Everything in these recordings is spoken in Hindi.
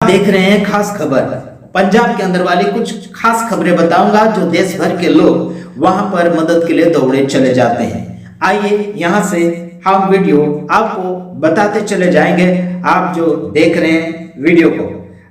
देख रहे हैं खास खबर। पंजाब के अंदर वाली कुछ खास खबरें बताऊंगा जो देश भर के लोग वहां पर मदद के लिए दौड़े चले जाते हैं। आइए यहां से हम वीडियो आपको बताते चले जाएंगे। आप जो देख रहे हैं वीडियो को,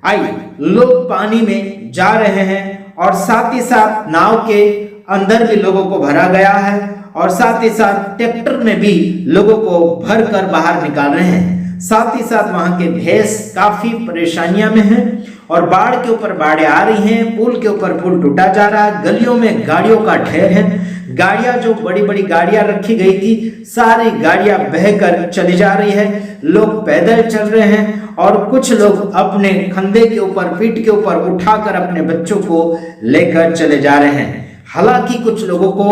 आइए। लोग पानी में जा रहे हैं और साथ ही साथ नाव के अंदर भी लोगों को भरा गया है और साथ ही साथ ट्रैक्टर में भी लोगों को भर कर बाहर निकाल रहे हैं। साथ ही साथ वहां के भैंस काफी परेशानियां में हैं और बाढ़ के ऊपर बाढ़ें आ रही हैं, पुल के ऊपर पुल टूटा जा रहा है, गलियों में गाड़ियों का ढेर है। गाड़ियां जो बड़ी बड़ी गाड़ियां रखी गई थी, सारी गाड़ियां बहकर चली जा रही है। लोग पैदल चल रहे हैं और कुछ लोग अपने कंधे के ऊपर, पीठ के ऊपर उठाकर अपने बच्चों को लेकर चले जा रहे हैं। हालांकि कुछ लोगों को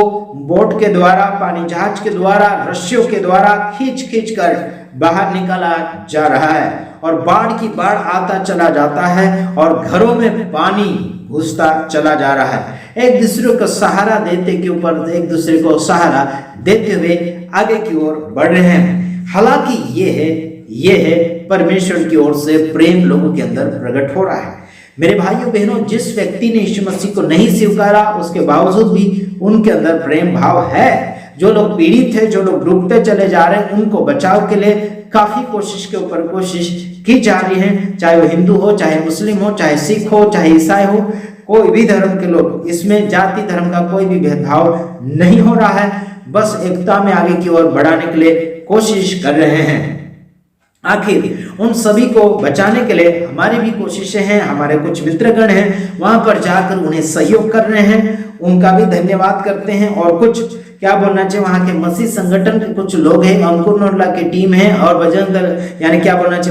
बोट के द्वारा, पानी जहाज के द्वारा, रस्सियों के द्वारा खींच कर बाहर निकाला जा रहा है और बाढ़ की बाढ़ आता चला जाता है और घरों में पानी घुसता चला जा रहा है। एक दूसरे को सहारा देते के ऊपर एक दूसरे को सहारा देते हुए आगे की ओर बढ़ रहे हैं। हालांकि ये है परमेश्वर की ओर से प्रेम लोगों के अंदर प्रकट हो रहा है। मेरे भाइयों बहनों, जिस व्यक्ति ने यीशु मसीह को नहीं स्वीकारा उसके बावजूद भी उनके अंदर प्रेम भाव है। जो लोग पीड़ित है, जो लोग डूबते चले जा रहे हैं, उनको बचाव के लिए काफी कोशिश के ऊपर कोशिश की जा रही है। चाहे वो हिंदू हो, चाहे मुस्लिम हो, चाहे सिख हो, चाहे ईसाई हो, कोई भी धर्म के लोग, इसमें जाति धर्म का कोई भी भेदभाव नहीं हो रहा है। बस एकता में आगे की ओर बढ़ाने के लिए कोशिश कर रहे हैं। आखिर उन सभी को बचाने के लिए हमारी भी कोशिशें हैं। हमारे कुछ मित्रगण हैं, वहां पर जाकर उन्हें सहयोग कर रहे हैं, उनका भी धन्यवाद करते हैं। और कुछ क्या बोलना चाहिए, वहां के मसीह संगठन के कुछ लोग हैं, अंकुर नोडला की टीम है और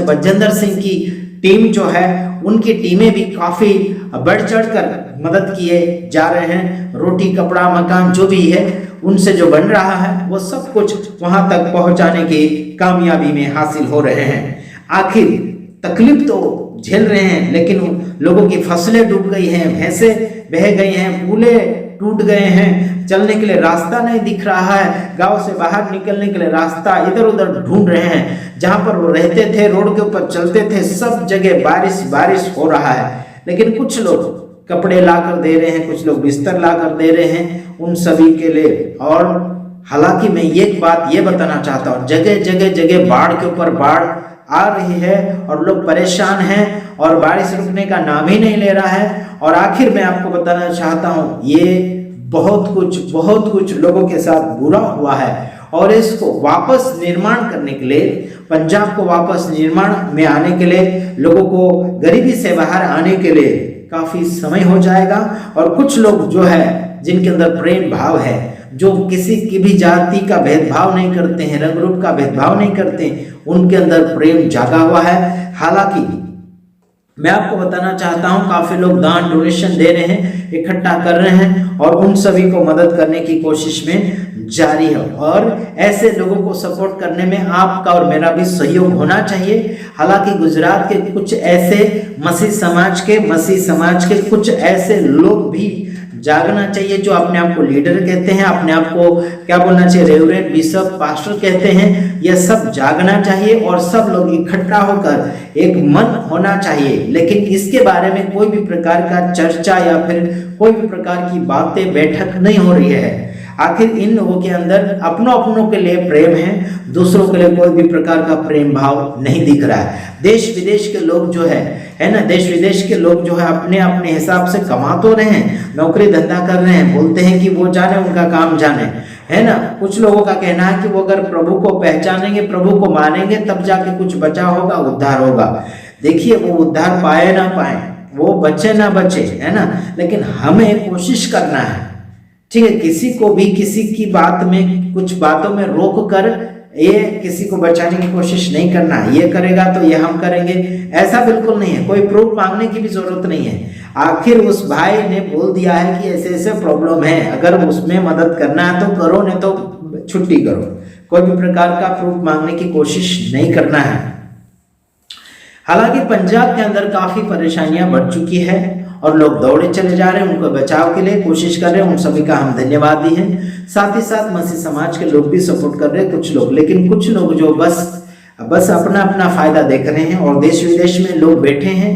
बजेंद्र सिंह की टीम जो है, उनकी टीमें भी काफी बढ़ चढ़ कर मदद किए जा रहे हैं। रोटी, कपड़ा, मकान जो भी है उनसे जो बन रहा है वो सब कुछ वहां तक पहुंचाने की कामयाबी में हासिल हो रहे हैं। आखिर तकलीफ तो झेल रहे हैं, लेकिन लोगों की फसलें डूब गई हैं, भैंसे बह गई हैं, पुले टूट गए हैं, चलने के लिए रास्ता नहीं दिख रहा है, गांव से बाहर निकलने के लिए रास्ता इधर उधर ढूंढ रहे हैं। जहां पर वो रहते थे, रोड के ऊपर चलते थे, सब जगह बारिश हो रहा है। लेकिन कुछ लोग कपड़े लाकर दे रहे हैं, कुछ लोग बिस्तर लाकर दे रहे हैं उन सभी के लिए। और हालांकि मैं एक बात ये बताना चाहता हूँ, जगह बाढ़ के ऊपर बाढ़ आ रही है और लोग परेशान हैं और बारिश रुकने का नाम ही नहीं ले रहा है। और आखिर मैं आपको बताना चाहता हूँ, ये बहुत कुछ लोगों के साथ बुरा हुआ है और इसको वापस निर्माण करने के लिए, पंजाब को वापस निर्माण में आने के लिए, लोगों को गरीबी से बाहर आने के लिए काफी समय हो जाएगा। और कुछ लोग जो है जिनके अंदर प्रेम भाव है, जो किसी की भी जाति का भेदभाव नहीं करते हैं, रंग रूप का भेदभाव नहीं करते, उनके अंदर प्रेम जागा हुआ है। हालांकि मैं आपको बताना चाहता हूं, काफी लोग दान डोनेशन दे रहे हैं, इकट्ठा कर रहे हैं और उन सभी को मदद करने की कोशिश में जारी है। और ऐसे लोगों को सपोर्ट करने में आपका और मेरा भी सहयोग होना चाहिए। हालांकि गुजरात के कुछ ऐसे मसीह समाज के कुछ ऐसे लोग भी जागना चाहिए, जो अपने आप को लीडर कहते हैं, अपने आप को क्या बोलना चाहिए, रेवरेंड, बिशप, पास्टर कहते हैं। यह सब जागना चाहिए और सब लोग इकट्ठा होकर एक मन होना चाहिए। लेकिन इसके बारे में कोई भी प्रकार का चर्चा या फिर कोई भी प्रकार की बातें, बैठक नहीं हो रही है। आखिर इन लोगों के अंदर अपनों के लिए प्रेम है, दूसरों के लिए कोई भी प्रकार का प्रेम भाव नहीं दिख रहा है। देश विदेश के लोग जो है ना, देश विदेश के लोग जो है अपने हिसाब से कमा तो रहे हैं, नौकरी धंधा कर रहे हैं, बोलते हैं कि वो जाने, उनका काम जाने, है ना। कुछ लोगों का कहना है कि वो अगर प्रभु को पहचानेंगे, प्रभु को मानेंगे, तब जाके कुछ बचा होगा, उद्धार होगा। देखिए, वो उद्धार पाए ना पाए, वो बचे ना बचे, है ना, लेकिन हमें कोशिश करना है, ठीक है। किसी को भी किसी की बात में, कुछ बातों में रोक कर ये किसी को बचाने की कोशिश नहीं करना। ये करेगा तो ये हम करेंगे, ऐसा बिल्कुल नहीं है। कोई प्रूफ मांगने की भी जरूरत नहीं है। आखिर उस भाई ने बोल दिया है कि ऐसे ऐसे प्रॉब्लम है, अगर उसमें मदद करना है तो करो, नहीं तो छुट्टी करो। कोई भी प्रकार का प्रूफ मांगने की कोशिश नहीं करना है। हालांकि पंजाब के अंदर काफी परेशानियां बढ़ चुकी है और लोग दौड़े चले जा रहे हैं, उनको बचाव के लिए कोशिश कर रहे हैं। उन सभी का हम धन्यवाद दी हैं। साथ ही साथ मसीह समाज के लोग भी सपोर्ट कर रहे हैं, कुछ लोग। लेकिन कुछ लोग जो बस अपना अपना फायदा देख रहे हैं और देश विदेश में लोग बैठे हैं,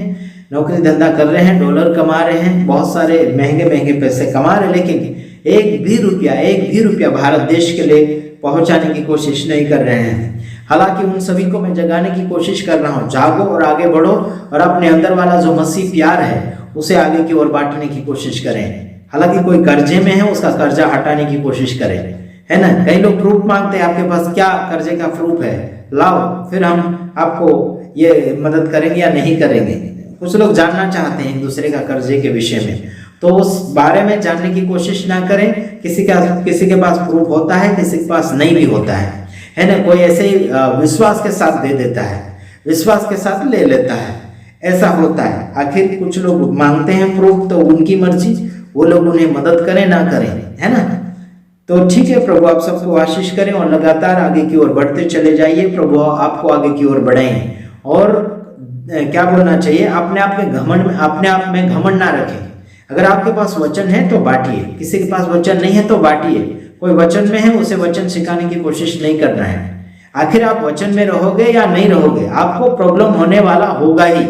नौकरी धंधा कर रहे हैं, डॉलर कमा रहे हैं, बहुत सारे महंगे महंगे पैसे कमा रहे हैं, लेकिन एक भी रुपया भारत देश के लिए पहुंचाने की कोशिश नहीं कर रहे हैं। हालांकि उन सभी को मैं जगाने की कोशिश कर रहा हूँ, जागो और आगे बढ़ो और अपने अंदर वाला जो मसीह प्यार है उसे आगे की ओर बांटने की कोशिश करें। हालांकि कोई कर्जे में है, उसका कर्जा हटाने की कोशिश करें, है ना। कई लोग प्रूफ मांगते हैं, आपके पास क्या कर्जे का प्रूफ है, लाओ, फिर हम आपको ये मदद करेंगे या नहीं करेंगे। कुछ लोग जानना चाहते हैं एक दूसरे का कर्जे के विषय में, तो उस बारे में जानने की कोशिश ना करें। किसी के पास प्रूफ होता है, किसी के पास नहीं भी होता है ना। कोई ऐसे ही विश्वास के साथ दे देता है, विश्वास के साथ ले लेता है, ऐसा होता है। आखिर कुछ लोग मांगते हैं प्रूफ, तो उनकी मर्जी, वो लोग उन्हें मदद करें ना करें, है ना। तो ठीक है, प्रभु आप सबको आशीष करें और लगातार आगे की ओर बढ़ते चले जाइए। प्रभु आपको आगे की ओर बढ़ाएं और क्या बोलना चाहिए, अपने आप में घमंड ना रखें। अगर आपके पास वचन है तो बांटिए, किसी के पास वचन नहीं है तो बांटिए। कोई वचन में है उसे वचन सिखाने की कोशिश नहीं करना है। आखिर आप वचन में रहोगे या नहीं रहोगे, आपको प्रॉब्लम होने वाला होगा ही।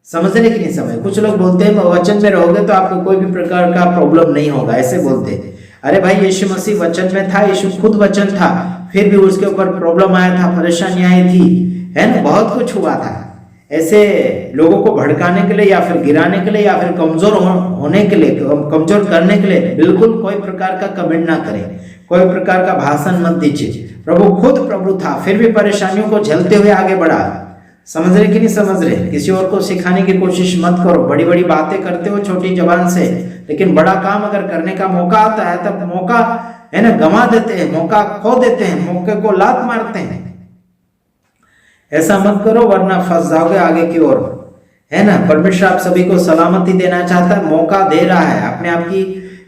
समझ रहे कि नहीं समझ। कुछ लोग बोलते हैं वचन में रहोगे तो आपको कोई भी प्रकार का प्रॉब्लम नहीं होगा, ऐसे बोलते हैं। अरे भाई, यीशु मसीह वचन में था, यीशु खुद वचन था, फिर भी उसके ऊपर प्रॉब्लम आया था, परेशानी आई थी, है ना, बहुत कुछ हुआ था। ऐसे लोगों को भड़काने के लिए या फिर गिराने के लिए या फिर कमजोर होने के लिए, कमजोर करने के लिए बिल्कुल कोई प्रकार का कमेंट ना करें, कोई प्रकार का भाषण मत दीजिए। प्रभु खुद प्रभु था, फिर भी परेशानियों को झेलते हुए आगे बढ़ा। समझ रहे कि नहीं समझ रहे। किसी और को सिखाने की कोशिश मत करो। बड़ी बड़ी बातें करते हो छोटी जबान से, लेकिन बड़ा काम अगर करने का मौका आता है तब मौका, है ना, गंवा देते हैं, मौका खो देते हैं, मौके को लात मारते हैं। ऐसा मत करो वरना फंस जाओगे आगे की ओर, है ना। परमेश्वर आप सभी को सलामती देना चाहता है, मौका दे रहा है। अपने आप की,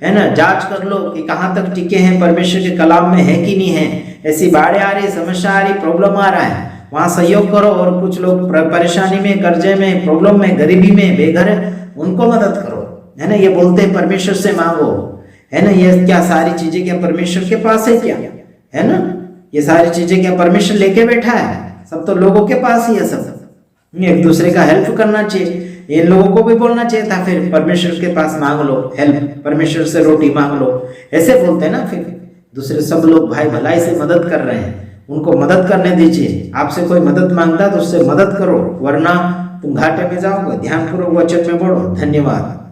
है ना, जांच कर लो कि कहाँ तक टिके हैं, परमेश्वर के कलाम में है कि नहीं है। ऐसी बाढ़ आ रही, समस्या आ रही, प्रॉब्लम आ रहा है, वहां सहयोग करो। और कुछ लोग परेशानी में, कर्जे में, प्रॉब्लम में, गरीबी में, बेघर है, उनको मदद करो, है ना। ये बोलते हैं परमेश्वर से मांगो, है ना। ये क्या सारी चीजें क्या परमेश्वर के पास है क्या, है ना। ये सारी चीजें क्या परमेश्वर लेके बैठा है, सब तो लोगों के पास ही है। सब एक दूसरे का हेल्प करना चाहिए। इन लोगों को भी बोलना चाहिए था, फिर परमेश्वर के पास मांग लो हेल्प, परमेश्वर से रोटी मांग लो, ऐसे बोलते हैं ना। फिर दूसरे सब लोग भाई भलाई से मदद कर रहे हैं, उनको मदद करने दीजिए। आपसे कोई मदद मांगता है तो उससे मदद करो, वरना तुम घाटे में जाओगे। ध्यानपूर्वक वचन में बढ़ो। धन्यवाद।